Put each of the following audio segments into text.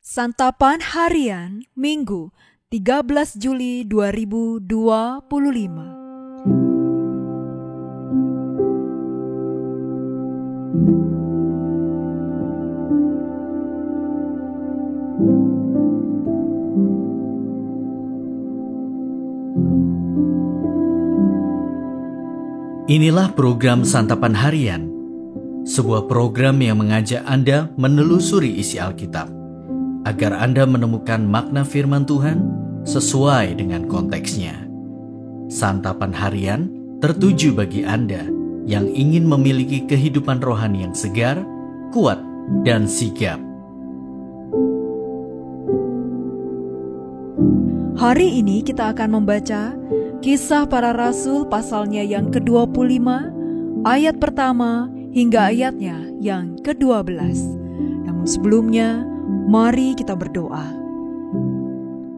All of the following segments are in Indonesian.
Santapan Harian Minggu 13 Juli 2025. Inilah program Santapan Harian, sebuah program yang mengajak Anda menelusuri isi Alkitab, agar Anda menemukan makna firman Tuhan sesuai dengan konteksnya. Santapan Harian tertuju bagi Anda yang ingin memiliki kehidupan rohani yang segar, kuat, dan sigap. Hari ini kita akan membaca Kisah Para Rasul pasalnya yang ke-25, ayat pertama hingga ayatnya yang ke-12. Namun sebelumnya, mari kita berdoa.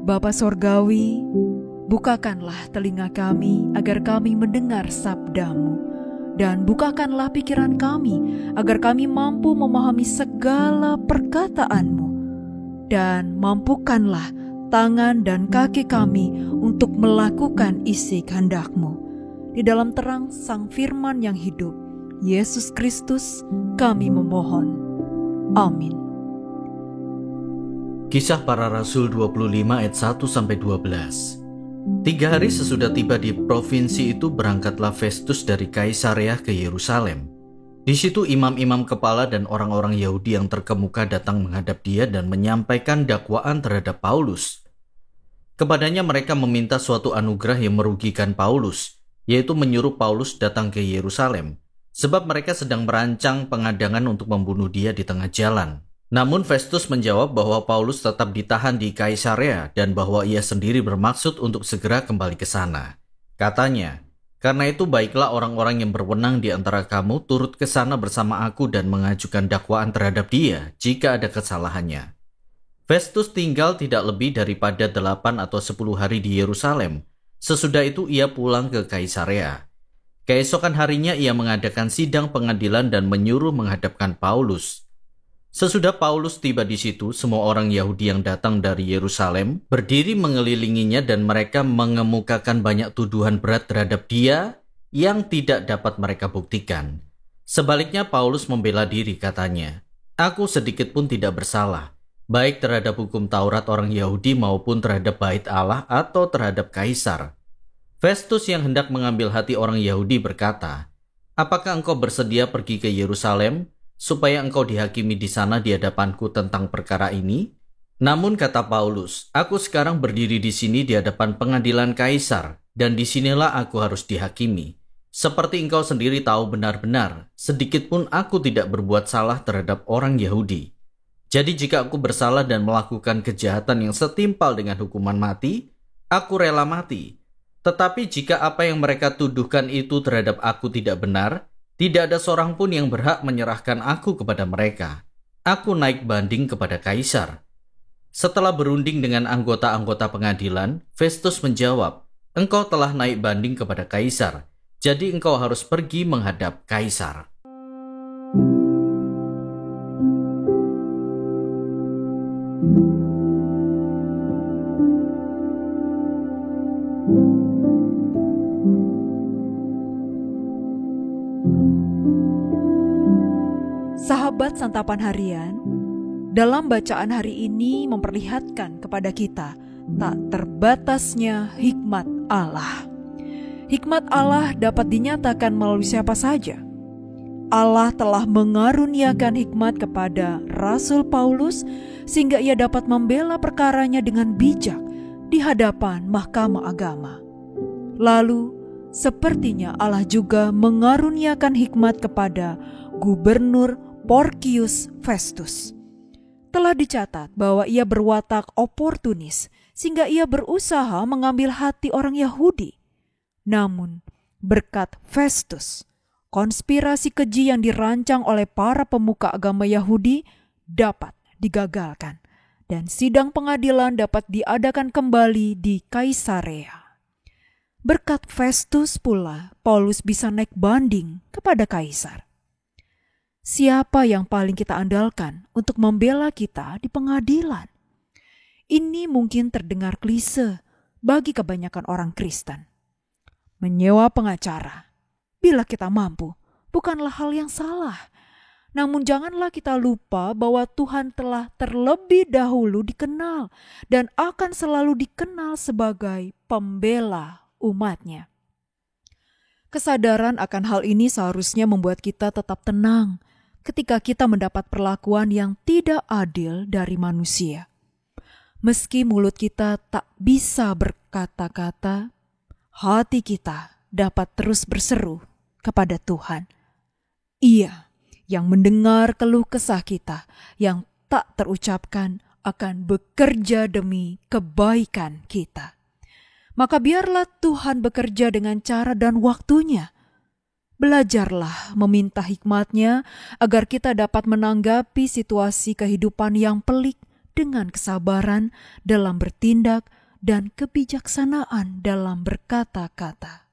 Bapa Sorgawi, bukakanlah telinga kami agar kami mendengar sabda-Mu, dan bukakanlah pikiran kami agar kami mampu memahami segala perkataan-Mu, dan mampukanlah tangan dan kaki kami untuk melakukan isi kehendak-Mu. Di dalam terang Sang Firman yang hidup, Yesus Kristus, kami memohon. Amin. Kisah Para Rasul 25 ayat 1-12. 3 hari sesudah tiba di provinsi itu, berangkatlah Festus dari Kaisarea ke Yerusalem. Di situ imam-imam kepala dan orang-orang Yahudi yang terkemuka datang menghadap dia dan menyampaikan dakwaan terhadap Paulus. Kepadanya mereka meminta suatu anugerah yang merugikan Paulus, yaitu menyuruh Paulus datang ke Yerusalem, sebab mereka sedang merancang pengadangan untuk membunuh dia di tengah jalan. Namun Festus menjawab bahwa Paulus tetap ditahan di Kaisarea dan bahwa ia sendiri bermaksud untuk segera kembali ke sana. Katanya, "Karena itu baiklah orang-orang yang berwenang di antara kamu turut ke sana bersama aku dan mengajukan dakwaan terhadap dia jika ada kesalahannya." Festus tinggal tidak lebih daripada 8 atau 10 hari di Yerusalem. Sesudah itu ia pulang ke Kaisarea. Keesokan harinya ia mengadakan sidang pengadilan dan menyuruh menghadapkan Paulus. Sesudah Paulus tiba di situ, semua orang Yahudi yang datang dari Yerusalem berdiri mengelilinginya dan mereka mengemukakan banyak tuduhan berat terhadap dia yang tidak dapat mereka buktikan. Sebaliknya Paulus membela diri, katanya, "Aku sedikit pun tidak bersalah, baik terhadap hukum Taurat orang Yahudi maupun terhadap bait Allah atau terhadap Kaisar." Festus yang hendak mengambil hati orang Yahudi berkata, "Apakah engkau bersedia pergi ke Yerusalem supaya engkau dihakimi di sana di hadapanku tentang perkara ini?" Namun kata Paulus, "Aku sekarang berdiri di sini di hadapan pengadilan Kaisar, dan di sinilah aku harus dihakimi. Seperti engkau sendiri tahu benar-benar, sedikit pun aku tidak berbuat salah terhadap orang Yahudi. Jadi jika aku bersalah dan melakukan kejahatan yang setimpal dengan hukuman mati, aku rela mati. Tetapi jika apa yang mereka tuduhkan itu terhadap aku tidak benar, tidak ada seorang pun yang berhak menyerahkan aku kepada mereka. Aku naik banding kepada Kaisar." Setelah berunding dengan anggota-anggota pengadilan, Festus menjawab, "Engkau telah naik banding kepada Kaisar, jadi engkau harus pergi menghadap Kaisar." Sahabat Santapan Harian, dalam bacaan hari ini memperlihatkan kepada kita tak terbatasnya hikmat Allah. Hikmat Allah dapat dinyatakan melalui siapa saja. Allah telah mengaruniakan hikmat kepada Rasul Paulus sehingga ia dapat membela perkaranya dengan bijak di hadapan mahkamah agama. Lalu, sepertinya Allah juga mengaruniakan hikmat kepada Gubernur Porcius Festus. Telah dicatat bahwa ia berwatak oportunis sehingga ia berusaha mengambil hati orang Yahudi. Namun, berkat Festus, konspirasi keji yang dirancang oleh para pemuka agama Yahudi dapat digagalkan dan sidang pengadilan dapat diadakan kembali di Kaisarea. Berkat Festus pula, Paulus bisa naik banding kepada Kaisar. Siapa yang paling kita andalkan untuk membela kita di pengadilan? Ini mungkin terdengar klise bagi kebanyakan orang Kristen. Menyewa pengacara, bila kita mampu, bukanlah hal yang salah. Namun janganlah kita lupa bahwa Tuhan telah terlebih dahulu dikenal dan akan selalu dikenal sebagai pembela umatnya. Kesadaran akan hal ini seharusnya membuat kita tetap tenang ketika kita mendapat perlakuan yang tidak adil dari manusia. Meski mulut kita tak bisa berkata-kata, hati kita dapat terus berseru kepada Tuhan. Ia yang mendengar keluh kesah kita yang tak terucapkan akan bekerja demi kebaikan kita. Maka biarlah Tuhan bekerja dengan cara dan waktunya. Belajarlah meminta hikmat-Nya agar kita dapat menanggapi situasi kehidupan yang pelik dengan kesabaran dalam bertindak dan kebijaksanaan dalam berkata-kata.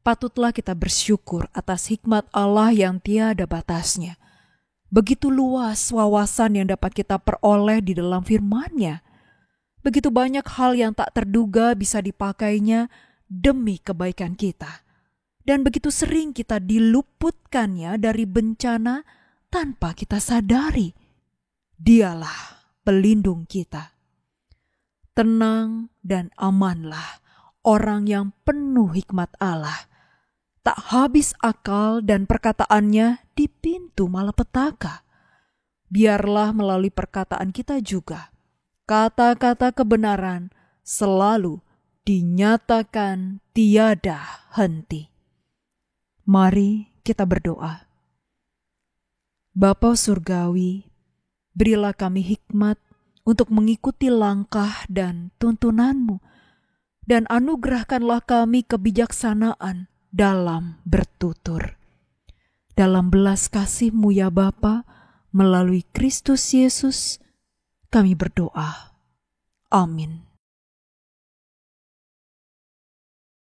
Patutlah kita bersyukur atas hikmat Allah yang tiada batasnya. Begitu luas wawasan yang dapat kita peroleh di dalam firman-Nya. Begitu banyak hal yang tak terduga bisa dipakainya demi kebaikan kita. Dan begitu sering kita diluputkannya dari bencana tanpa kita sadari. Dialah pelindung kita. Tenang dan amanlah orang yang penuh hikmat Allah. Tak habis akal dan perkataannya di pintu malapetaka. Biarlah melalui perkataan kita juga, kata-kata kebenaran selalu dinyatakan tiada henti. Mari kita berdoa. Bapa Surgawi, berilah kami hikmat untuk mengikuti langkah dan tuntunan-Mu, dan anugerahkanlah kami kebijaksanaan dalam bertutur. Dalam belas kasih-Mu ya Bapa, melalui Kristus Yesus, kami berdoa. Amin.